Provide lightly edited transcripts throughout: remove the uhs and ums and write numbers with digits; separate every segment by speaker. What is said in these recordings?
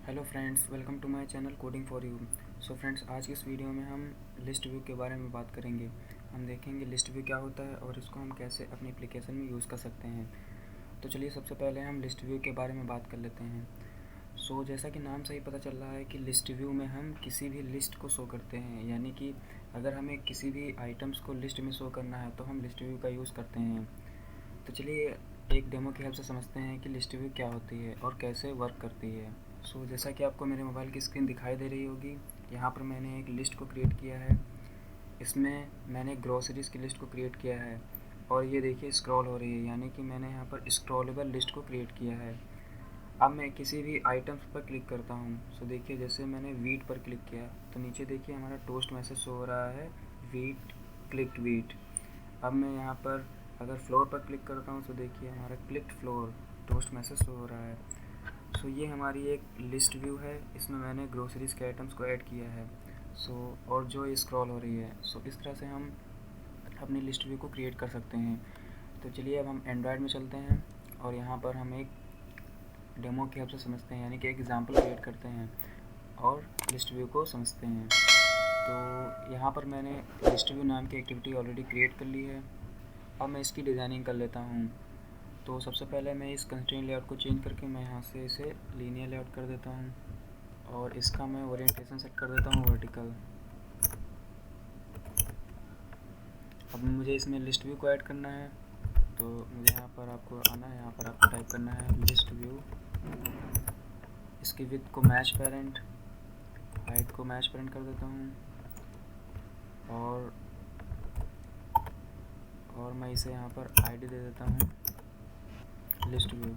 Speaker 1: Hello friends, welcome to my channel coding for you. So friends, आज की इस video में हम लिस्ट व्यू के बारे में बात करेंगे। हम देखेंगे लिस्ट व्यू क्या होता है और इसको हम कैसे अपनी एप्लीकेशन में यूज़ कर सकते हैं। तो चलिए सबसे पहले हम लिस्ट व्यू के बारे में बात कर लेते हैं। सो जैसा कि नाम से ही पता चल रहा है कि लिस्ट व्यू में हम किसी भी लिस्ट को शो करते हैं, यानी कि अगर हमें किसी भी आइटम्स को लिस्ट में शो करना है तो हम लिस्ट व्यू का यूज़ करते हैं। तो चलिए एक डेमो की हेल्प से समझते हैं कि लिस्ट व्यू क्या होती है और कैसे वर्क करती है। जैसा कि आपको मेरे मोबाइल की स्क्रीन दिखाई दे रही होगी, यहाँ पर मैंने एक लिस्ट को क्रिएट किया है। इसमें मैंने ग्रोसरीज़ की लिस्ट को क्रिएट किया है और ये देखिए स्क्रॉल हो रही है, यानी कि मैंने यहाँ पर स्क्रॉलेबल लिस्ट को क्रिएट किया है। अब मैं किसी भी आइटम्स पर क्लिक करता हूँ। देखिए जैसे मैंने वीट पर क्लिक किया तो नीचे देखिए हमारा टोस्ट मैसेज शो हो रहा है, वीट क्लिक्ड वीट। अब मैं यहाँ पर अगर फ्लोर पर क्लिक करता हूँ तो देखिए हमारा clicked floor toast message show हो रहा है। ये हमारी एक लिस्ट व्यू है, इसमें मैंने ग्रोसरीज़ के आइटम्स को ऐड किया है। और जो ये स्क्रॉल हो रही है, इस तरह से हम अपनी लिस्ट व्यू को क्रिएट कर सकते हैं। तो चलिए अब हम एंड्रॉयड में चलते हैं और यहाँ पर हम एक डेमो की हेल्प से समझते हैं, यानी कि एक एग्जांपल क्रिएट करते हैं और लिस्ट व्यू को समझते हैं। तो यहाँ पर मैंने लिस्ट व्यू नाम की एक्टिविटी ऑलरेडी क्रिएट कर ली है। अब मैं इसकी डिज़ाइनिंग कर लेता हूँ। तो सबसे पहले मैं इस कंस्ट्रेंट लेआउट को चेंज करके मैं यहाँ से इसे लीनियर लेआउट कर देता हूँ और इसका मैं ओरिएंटेशन सेट कर देता हूँ वर्टिकल। अब मुझे इसमें लिस्ट व्यू को ऐड करना है, तो मुझे यहाँ पर आपको आना है, यहाँ पर आपको टाइप करना है लिस्ट व्यू। इसकी विड्थ को मैच पेरेंट, हाइट को मैच पेरेंट कर देता हूँ और मैं इसे यहाँ पर आईडी दे देता हूँ लिस्ट व्यू।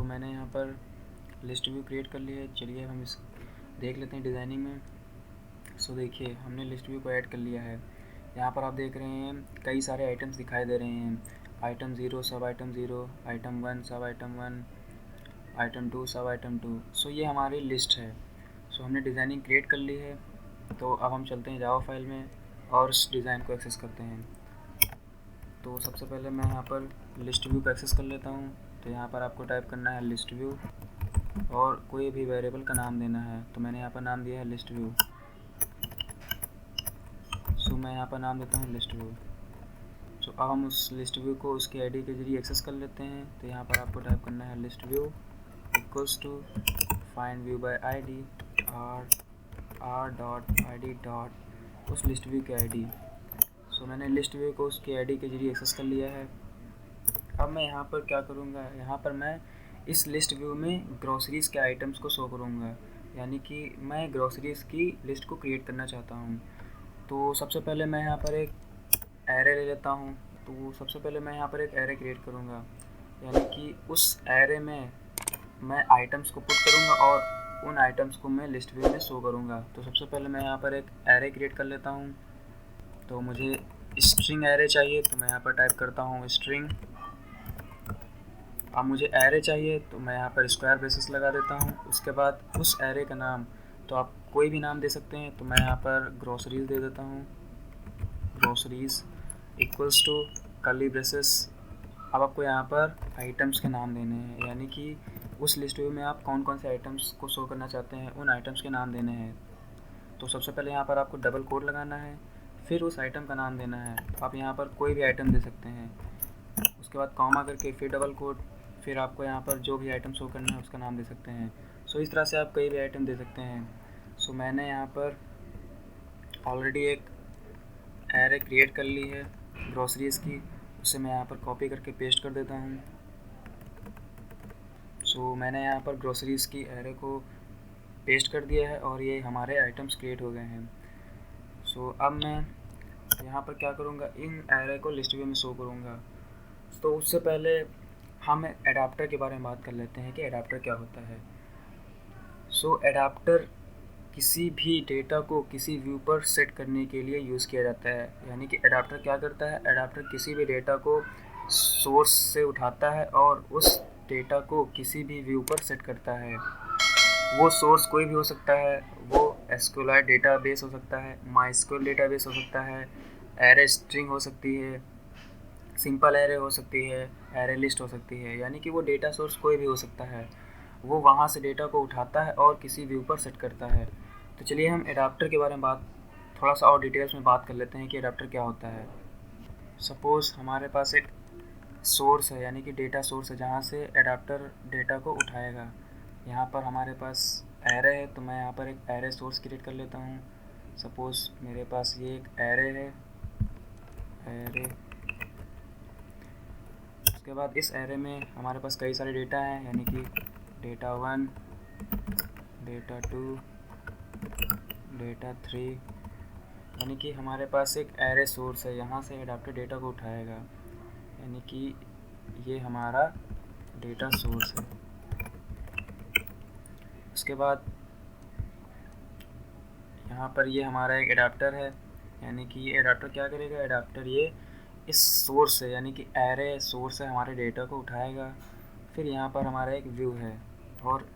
Speaker 1: मैंने यहाँ पर लिस्ट व्यू क्रिएट कर लिया है। चलिए हम इस देख लेते हैं डिज़ाइनिंग में। देखिए हमने लिस्ट व्यू को ऐड कर लिया है। यहाँ पर आप देख रहे हैं कई सारे आइटम्स दिखाई दे रहे हैं। आइटम 0, सब आइटम 0, आइटम 1, सब आइटम 1, आइटम 2, सब आइटम 2। ये हमारी लिस्ट है। हमने डिज़ाइनिंग क्रिएट कर ली है। तो अब हम चलते हैं जावा फाइल में और इस डिज़ाइन को एक्सेस करते हैं। तो सबसे पहले मैं यहाँ पर लिस्ट व्यू को एक्सेस कर लेता हूँ। तो यहाँ पर आपको टाइप करना है लिस्ट व्यू और कोई भी वेरिएबल का नाम देना है। तो मैंने यहाँ पर नाम दिया है लिस्ट व्यू। मैं यहाँ पर नाम देता हूँ लिस्ट व्यू। अब हम उस लिस्ट व्यू को उसके आईडी के जरिए एक्सेस कर लेते हैं। तो यहाँ पर आपको टाइप करना है list view equals to find view by ID R dot I D dot उस लिस्ट व्यू के आईडी। मैंने लिस्ट व्यू को उसके आईडी के जरिए एक्सेस कर लिया है। अब मैं यहाँ पर क्या करूँगा, यहाँ पर मैं इस लिस्ट व्यू में ग्रोसरीज़ के आइटम्स को शो करूँगा, यानी कि मैं ग्रोसरीज़ की लिस्ट को क्रिएट करना चाहता हूँ। तो सबसे पहले मैं यहाँ पर एक एरे ले लेता हूँ। तो सबसे पहले मैं यहाँ पर एक एरे क्रिएट करूँगा, यानी कि उस एरे में मैं आइटम्स को पुट करूँगा और उन आइटम्स को मैं लिस्ट व्यू में शो करूँगा। तो सबसे पहले मैं यहाँ पर एक एरे क्रिएट कर लेता हूँ। तो मुझे स्ट्रिंग एरे चाहिए, तो मैं यहाँ पर टाइप करता हूँ स्ट्रिंग। अब मुझे एरे चाहिए तो मैं यहाँ पर स्क्वायर ब्रेसेस लगा देता हूँ। उसके बाद उस एरे का नाम, तो आप कोई भी नाम दे सकते हैं। तो मैं यहाँ पर ग्रोसरीज दे देता हूँ, groceries equals to curly braces. अब आपको यहाँ पर आइटम्स के नाम देने हैं, यानी कि उस लिस्ट व्यू में आप कौन कौन से आइटम्स को शो करना चाहते हैं, उन आइटम्स के नाम देने हैं। तो सबसे पहले यहाँ पर आपको डबल कोड लगाना है, फिर उस आइटम का नाम देना है। आप यहाँ पर कोई भी आइटम दे सकते हैं। उसके बाद कॉमा करके फिर डबल कोड, फिर आपको यहाँ पर जो भी आइटम शो करना है उसका नाम दे सकते हैं। इस तरह से आप कई भी आइटम दे सकते हैं। मैंने यहाँ पर ऑलरेडी एक एरे क्रिएट कर ली है ग्रोसरीज़ की, उसे मैं यहाँ पर कॉपी करके पेस्ट कर देता हूँ। मैंने यहाँ पर ग्रोसरीज़ की एरे को पेस्ट कर दिया है और ये हमारे आइटम्स क्रिएट हो गए हैं। अब मैं यहाँ पर क्या करूँगा, इन एरे को लिस्ट व्यू में शो करूँगा। तो उससे पहले हम एडाप्टर के बारे में बात कर लेते हैं कि एडाप्टर क्या होता है। एडाप्टर किसी भी डेटा को किसी व्यू पर सेट करने के लिए यूज़ किया जाता है। यानी कि एडाप्टर क्या करता है, एडाप्टर किसी भी डेटा को सोर्स से उठाता है और उस डेटा को किसी भी व्यू पर सेट करता है। वो सोर्स कोई भी हो सकता है, वो एसक्यूएल डेटाबेस हो सकता है, माइस्क्यूएल डेटाबेस हो सकता है, एरे स्ट्रिंग हो सकती है, सिंपल एरे हो सकती है, एरे लिस्ट हो सकती है, यानी कि वो डेटा सोर्स कोई भी हो सकता है। वो वहाँ से डेटा को उठाता है और किसी व्यू पर सेट करता है। तो चलिए हम एडाप्टर के बारे में थोड़ा सा और डिटेल्स में बात कर लेते हैं कि एडाप्टर क्या होता है। सपोज़ हमारे पास एक सोर्स है, यानी कि डेटा सोर्स है, जहाँ से एडाप्टर डेटा को उठाएगा। यहाँ पर हमारे पास एरे है, तो मैं यहाँ पर एक एरे सोर्स क्रिएट कर लेता हूँ। सपोज़ मेरे पास ये एक एरे है, एरे। उसके बाद इस एरे में हमारे पास कई सारे डेटा हैं, यानी कि डेटा 1, डेटा 2, डेटा 3, यानी कि हमारे पास एक एरे सोर्स है, यहाँ से एडाप्टर डेटा को उठाएगा, यानी कि ये हमारा डेटा सोर्स है। उसके बाद यहाँ पर ये हमारा एक एडाप्टर है, यानी कि ये एडाप्टर क्या करेगा, एडाप्टर ये इस सोर्स से, यानी कि एरे सोर्स से हमारे डेटा को उठाएगा। फिर यहाँ पर हमारा एक व्यू है और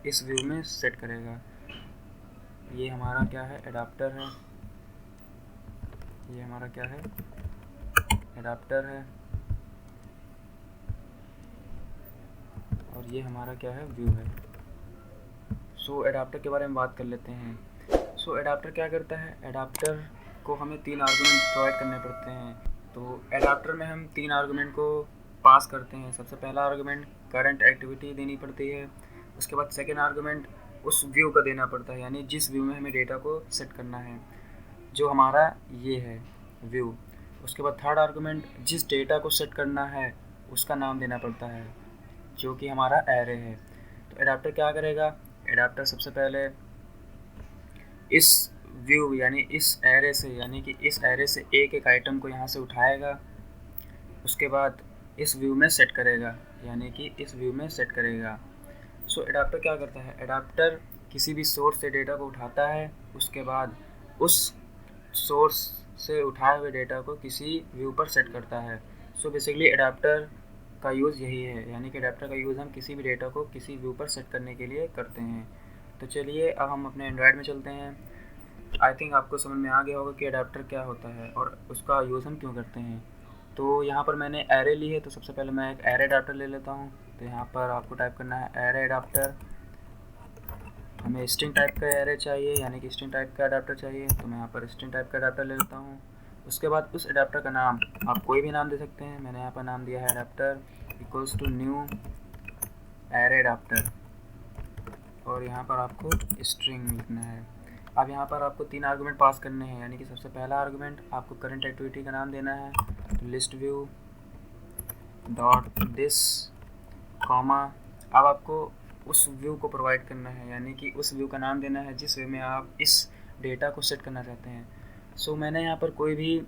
Speaker 1: इस व्यू में सेट करेगा। ये हमारा क्या है, एडाप्टर है। ये हमारा क्या है, एडाप्टर है। और ये हमारा क्या है, व्यू है। सो एडाप्टर के बारे में बात कर लेते हैं। सो एडाप्टर क्या करता है, एडाप्टर को हमें 3 आर्गुमेंट प्रोवाइड करने पड़ते हैं। तो एडाप्टर में हम 3 आर्गुमेंट को पास करते हैं। सबसे पहला आर्गुमेंट करंट एक्टिविटी देनी पड़ती है। उसके बाद सेकेंड आर्गुमेंट उस व्यू का देना पड़ता है, यानी जिस व्यू में हमें डेटा को सेट करना है, जो हमारा ये है व्यू। उसके बाद थर्ड आर्गुमेंट जिस डेटा को सेट करना है उसका नाम देना पड़ता है, जो कि हमारा एरे है। तो एडाप्टर क्या करेगा, एडाप्टर सबसे पहले इस व्यू यानी इस एरे से, यानी कि इस एरे से एक एक आइटम को यहाँ से उठाएगा। उसके बाद इस व्यू में सेट करेगा, यानी कि इस व्यू में सेट करेगा। सो एडाप्टर क्या करता है, एडाप्टर किसी भी सोर्स से डेटा को उठाता है, उसके बाद उस सोर्स से उठाए हुए डेटा को किसी व्यू पर सेट करता है। सो बेसिकली एडाप्टर का यूज़ यही है, यानी कि एडाप्टर का यूज़ हम किसी भी डेटा को किसी व्यू पर सेट करने के लिए करते हैं। तो चलिए अब हम अपने एंड्रॉयड में चलते हैं। आई थिंक आपको समझ में आ गया होगा कि एडाप्टर क्या होता है और उसका यूज़ हम क्यों करते हैं। तो यहाँ पर मैंने एरे ली है, तो सबसे पहले मैं एक एरे एडाप्टर ले लेता हूँ। तो यहाँ पर आपको टाइप करना है एरे एडाप्टर। हमें स्ट्रिंग टाइप का एरे चाहिए, यानी कि स्ट्रिंग टाइप का एडाप्टर चाहिए, तो मैं यहाँ पर स्ट्रिंग टाइप का एडाप्टर ले लेता हूँ। उसके बाद उस एडाप्टर का नाम आप कोई भी नाम दे सकते हैं। मैंने यहाँ पर नाम दिया है adapter equals to new array adapter, और यहाँ पर आपको स्ट्रिंग लिखना है। अब यहाँ पर आपको 3 आर्गुमेंट पास करने हैं, यानी कि सबसे पहला आर्गुमेंट आपको करंट एक्टिविटी का नाम देना है, तो list view dot this comma. अब आपको उस व्यू को प्रोवाइड करना है, यानी कि उस व्यू का नाम देना है जिस व्यू में आप इस डेटा को सेट करना चाहते हैं। सो मैंने यहाँ पर कोई भी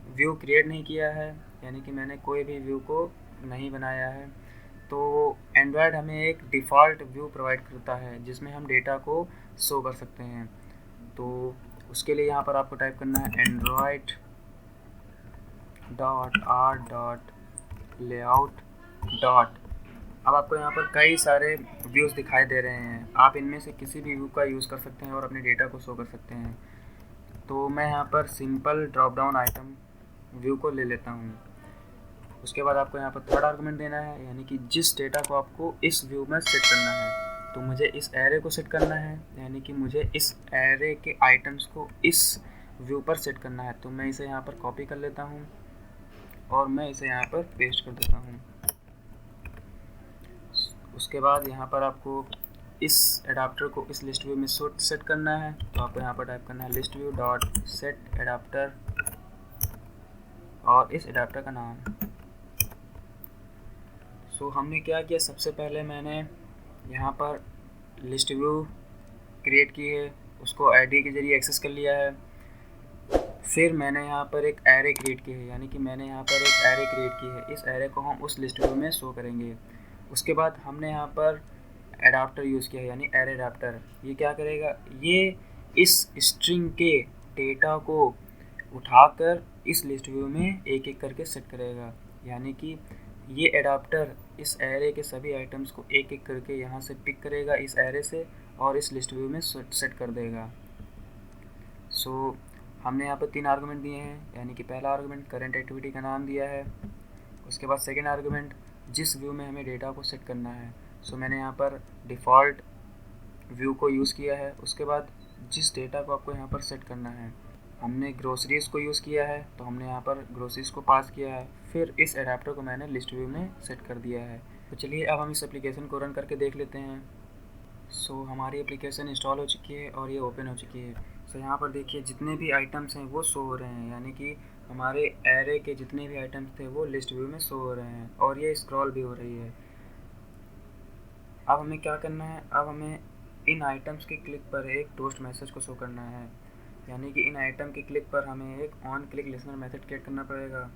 Speaker 1: व्यू क्रिएट नहीं किया है, यानी कि मैंने कोई भी व्यू को नहीं बनाया है। तो एंड्रॉयड हमें एक डिफ़ॉल्ट व्यू प्रोवाइड करता है जिसमें हम डेटा को शो कर सकते हैं। तो उसके लिए यहाँ पर आपको टाइप करना है Android dot R dot layout dot. अब आपको यहाँ पर कई सारे व्यूज़ दिखाई दे रहे हैं, आप इनमें से किसी भी व्यू का यूज़ कर सकते हैं और अपने डेटा को शो कर सकते हैं। तो मैं यहाँ पर simple drop down item view को ले लेता हूँ। उसके बाद आपको यहाँ पर थर्ड आर्गुमेंट देना है, यानी कि जिस डेटा को आपको इस व्यू में सेट करना है। तो मुझे इस एरे को सेट करना है, यानी कि मुझे इस एरे के आइटम्स को इस व्यू पर सेट करना है। तो मैं इसे यहाँ पर कॉपी कर लेता हूँ और मैं इसे यहाँ पर पेस्ट कर देता हूँ। उसके बाद यहाँ पर आपको इस एडाप्टर को इस लिस्ट व्यू में सेट करना है, तो आपको यहाँ पर टाइप करना है list view dot set adapter और इस एडाप्टर का नाम। सो हमने क्या किया, सबसे पहले मैंने यहाँ पर लिस्ट व्यू क्रिएट की है, उसको आईडी के ज़रिए एक्सेस कर लिया है। फिर मैंने यहाँ पर एक एरे क्रिएट की है, यानी कि मैंने यहाँ पर एक एरे क्रिएट की है। इस एरे को हम उस लिस्ट व्यू में शो करेंगे। उसके बाद हमने यहाँ पर एडाप्टर यूज़ किया है, यानी एरे एडाप्टर। ये क्या करेगा, ये इस स्ट्रिंग के डेटा को उठाकर इस लिस्ट व्यू में एक एक करके सेट करेगा, यानी कि ये एडाप्टर इस एरे के सभी आइटम्स को एक एक करके यहाँ से पिक करेगा इस एरे से और इस लिस्ट व्यू में सेट कर देगा। सो हमने यहाँ पर 3 आर्गुमेंट दिए हैं, यानी कि पहला आर्गुमेंट करंट एक्टिविटी का नाम दिया है। उसके बाद सेकेंड आर्गुमेंट जिस व्यू में हमें डेटा को सेट करना है, सो मैंने यहाँ पर डिफ़ॉल्ट व्यू को यूज़ किया है। उसके बाद जिस डेटा को आपको यहाँ पर सेट करना है, हमने ग्रोसरीज़ को यूज़ किया है, तो हमने यहाँ पर ग्रोसरीज़ को पास किया है। फिर इस एडाप्टर को मैंने लिस्ट व्यू में सेट कर दिया है। तो चलिए अब हम इस एप्लीकेशन को रन करके देख लेते हैं। सो हमारी एप्लीकेशन इंस्टॉल हो चुकी है और ये ओपन हो चुकी है। सो यहाँ पर देखिए जितने भी आइटम्स हैं वो शो हो रहे हैं, यानी कि हमारे एरे के जितने भी आइटम्स थे वो लिस्ट व्यू में शो हो रहे हैं और ये स्क्रॉल भी हो रही है। अब हमें क्या करना है, अब हमें इन आइटम्स के क्लिक पर एक टोस्ट मैसेज को शो करना है, यानी कि इन आइटम के क्लिक पर हमें एक on click listener method create करना पड़ेगा।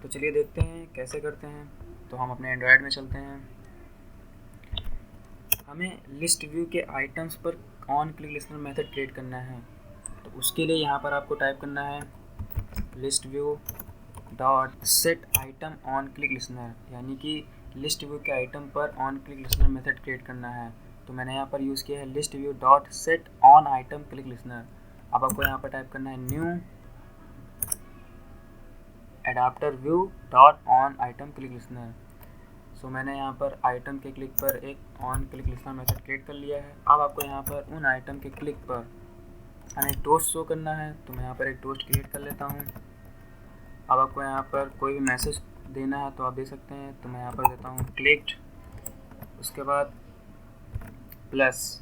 Speaker 1: तो चलिए देखते हैं कैसे करते हैं। तो हम अपने एंड्रॉयड में चलते हैं। हमें लिस्ट व्यू के आइटम्स पर on click listener method create करना है। तो उसके लिए यहाँ पर आपको टाइप करना है list view dot set item on click listener, यानी कि लिस्ट व्यू के आइटम पर on click listener method create करना है। तो मैंने यहाँ पर यूज़ किया है list view dot set on item click listener. अब आपको यहाँ पर टाइप करना है new adapter view dot on item click listener. So मैंने यहाँ पर आइटम के क्लिक पर एक on click listener method create कर लिया है। अब आपको यहाँ पर उन आइटम के क्लिक पर हमें टोस्ट शो करना है, तो मैं यहाँ पर एक टोस्ट क्रिएट कर लेता हूँ। अब आपको यहाँ पर कोई भी मैसेज देना है तो आप दे सकते हैं, तो मैं यहाँ पर देता हूँ क्लिक्ड, उसके बाद प्लस,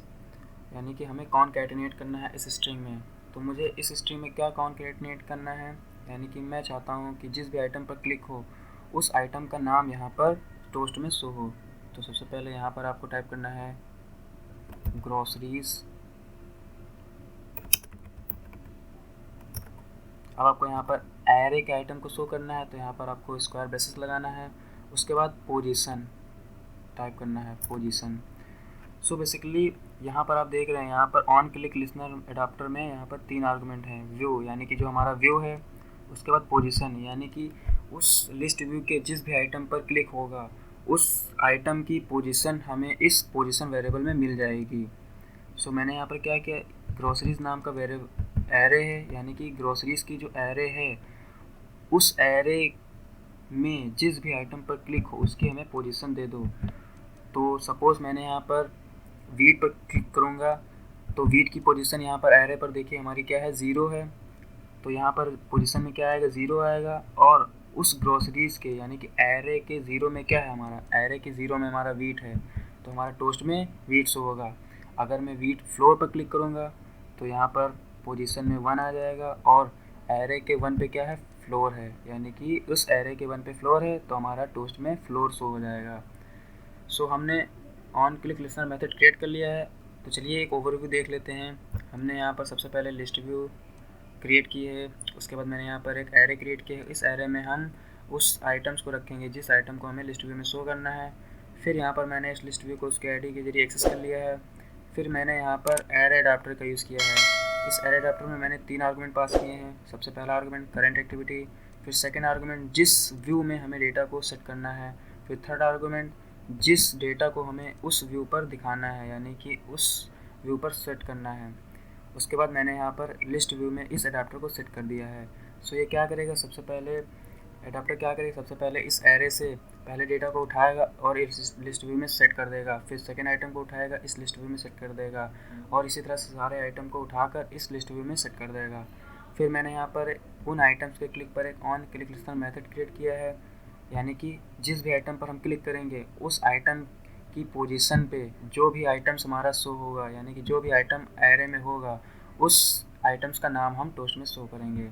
Speaker 1: यानी कि हमें कॉनकैटिनेट करना है इस स्ट्रिंग में। तो मुझे इस स्ट्रिंग में क्या कॉनकैटिनेट करना है, यानी कि मैं चाहता हूँ कि जिस भी आइटम पर क्लिक हो उस आइटम का नाम यहाँ पर टोस्ट में शो हो। तो सबसे पहले यहाँ पर आपको टाइप करना है ग्रोसरीज। अब आपको यहाँ पर एरे के आइटम को शो करना है, तो यहाँ पर आपको स्क्वायर ब्रेसेस लगाना है। उसके बाद पोजीशन टाइप करना है, पोजीशन। सो बेसिकली यहाँ पर आप देख रहे हैं, यहाँ पर ऑन क्लिक लिसनर एडाप्टर में यहाँ पर 3 आर्गुमेंट हैं। व्यू यानी कि जो हमारा व्यू है, उसके बाद पोजीशन यानी कि उस लिस्ट व्यू के जिस भी आइटम पर क्लिक होगा उस आइटम की पोजीशन हमें इस पोजीशन वेरिएबल में मिल जाएगी। सो मैंने यहाँ पर क्या किया, ग्रोसरीज नाम का एरे है, यानी कि ग्रोसरीज की जो एरे है उस एरे में जिस भी आइटम पर क्लिक हो उसकी हमें पोजीशन दे दो। तो सपोज़ मैंने यहाँ पर वीट पर क्लिक करूँगा, तो वीट की पोजीशन यहाँ पर एरे पर देखिए हमारी क्या है, 0 है। तो यहाँ पर पोजीशन में क्या आएगा, 0 आएगा। और उस ग्रोसरीज के यानी कि एरे के 0 में क्या है, हमारा एरे के 0 में हमारा वीट है, तो हमारा टोस्ट में वीट शो होगा। अगर मैं वीट फ्लोर पर क्लिक करूँगा तो यहाँ पर पोजीशन में 1 आ जाएगा और एरे के 1 पे क्या है, फ्लोर है, यानी कि उस एरे के 1 पे फ्लोर है, तो हमारा टोस्ट में फ्लोर शो हो जाएगा। सो हमने on click listener method create कर लिया है। तो चलिए एक ओवरव्यू देख लेते हैं। हमने यहाँ पर सबसे पहले लिस्ट व्यू क्रिएट की है, उसके बाद मैंने यहाँ पर एक एरे क्रिएट किया है। इस एरे में हम उस आइटम्स को रखेंगे जिस आइटम को हमें लिस्ट व्यू में शो करना है। फिर यहाँ पर मैंने इस लिस्ट व्यू को उसके आईडी के जरिए एक्सेस कर लिया है। फिर मैंने यहाँ पर एरे अडाप्टर का यूज़ किया है। इस एरे अडाप्टर में मैंने 3 आर्गूमेंट पास किए हैं। सबसे पहला आर्गूमेंट करंट एक्टिविटी, फिर सेकेंड आर्गूमेंट जिस व्यू में हमें डेटा को सेट करना है, फिर थर्ड आर्गूमेंट जिस डेटा को हमें उस व्यू पर दिखाना है, यानी कि उस व्यू पर सेट करना है। उसके बाद मैंने यहाँ पर लिस्ट व्यू में इस एडाप्टर को सेट कर दिया है। सो ये क्या करेगा, सबसे पहले एडाप्टर क्या करेगा, सबसे पहले इस एरे से पहले डेटा को उठाएगा और इस लिस्ट व्यू में सेट कर देगा। फिर सेकेंड आइटम को उठाएगा, इस लिस्ट व्यू में सेट कर देगा और इसी तरह से सारे आइटम को उठाकर इस लिस्ट व्यू में सेट कर देगा। फिर मैंने यहाँ पर उन आइटम्स के क्लिक पर एक on click listener method create किया है, यानी कि जिस भी आइटम पर हम क्लिक करेंगे उस आइटम की पोजीशन पे जो भी आइटम्स हमारा शो होगा, यानी कि जो भी आइटम एरे में होगा उस आइटम्स का नाम हम टोस्ट में शो करेंगे।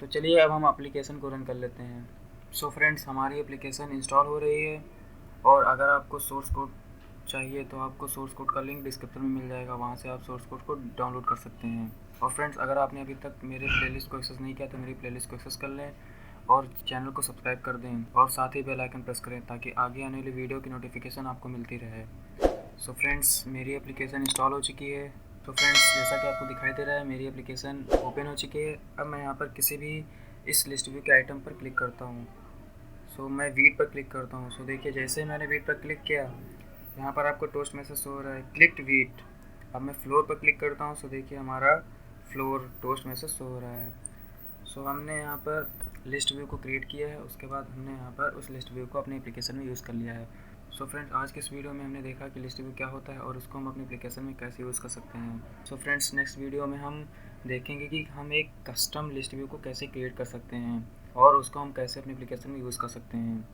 Speaker 1: तो चलिए अब हम एप्लीकेशन को रन कर लेते हैं। सो फ्रेंड्स, हमारी एप्लीकेशन इंस्टॉल हो रही है और अगर आपको सोर्स कोड चाहिए तो आपको सोर्स कोड का लिंक डिस्क्रिप्शन में मिल जाएगा, वहाँ से आप सोर्स कोड को डाउनलोड कर सकते हैं। और फ्रेंड्स, अगर आपने अभी तक मेरे प्लेलिस्ट को एक्सेस नहीं किया तो मेरी प्लेलिस्ट को एक्सेस कर लें और चैनल को सब्सक्राइब कर दें और साथ ही बेल आइकन प्रेस करें ताकि आगे आने वाली वीडियो की नोटिफिकेशन आपको मिलती रहे। सो फ्रेंड्स, मेरी एप्लीकेशन इंस्टॉल हो चुकी है। तो फ्रेंड्स, जैसा कि आपको दिखाई दे रहा है मेरी एप्लीकेशन ओपन हो चुकी है। अब मैं यहाँ पर किसी भी इस लिस्ट व्यू के आइटम पर क्लिक करता हूँ। सो मैं वीट पर क्लिक करता हूँ। सो देखिए, जैसे ही मैंने वीट पर क्लिक किया यहाँ पर आपको टोस्ट मैसेज हो रहा है क्लिक्ड वीट। अब मैं फ्लोर पर क्लिक करता हूँ। सो देखिए हमारा फ्लोर टोस्ट मैसेज शो हो रहा है। सो हमने यहाँ पर लिस्ट व्यू को क्रिएट किया है, उसके बाद हमने यहाँ पर उस लिस्ट व्यू को अपनी एप्लीकेशन में यूज़ कर लिया है। सो फ्रेंड्स, आज के इस वीडियो में हमने देखा कि लिस्ट व्यू क्या होता है और उसको हम अपनी एप्लीकेशन में कैसे यूज़ कर सकते हैं। सो फ्रेंड्स, नेक्स्ट वीडियो में हम देखेंगे कि हम एक कस्टम लिस्ट व्यू को कैसे क्रिएट कर सकते हैं और उसको हम कैसे अपनी एप्लीकेशन में यूज़ कर सकते हैं।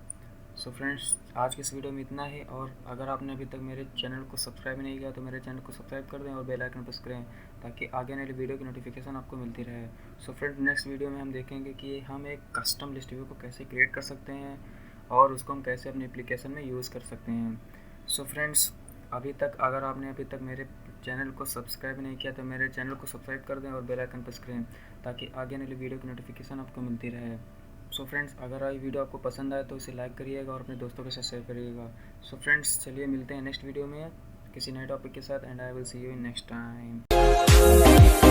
Speaker 1: सो फ्रेंड्स, आज के इस वीडियो में इतना ही, और अगर आपने अभी तक मेरे चैनल को सब्सक्राइब नहीं किया तो मेरे चैनल को सब्सक्राइब कर दें और बेल आइकन प्रेस करें ताकि आगे आने वाली वीडियो की नोटिफिकेशन आपको मिलती रहे। सो फ्रेंड्स, नेक्स्ट वीडियो में हम देखेंगे कि हम एक कस्टम लिस्ट व्यू को कैसे क्रिएट कर सकते हैं और उसको हम कैसे अपनी एप्लीकेशन में यूज़ कर सकते हैं। सो फ्रेंड्स, अगर आपने अभी तक मेरे चैनल को सब्सक्राइब नहीं किया तो मेरे चैनल को सब्सक्राइब कर दें और बेल आइकन प्रेस करें ताकि आगे आने वाली वीडियो की नोटिफिकेशन आपको मिलती रहे। सो फ्रेंड्स, अगर ये वीडियो आपको पसंद आए तो इसे लाइक करिएगा और अपने दोस्तों के साथ शेयर करिएगा। सो फ्रेंड्स, चलिए मिलते हैं नेक्स्ट वीडियो में किसी नए टॉपिक के साथ, and I will see you in next time.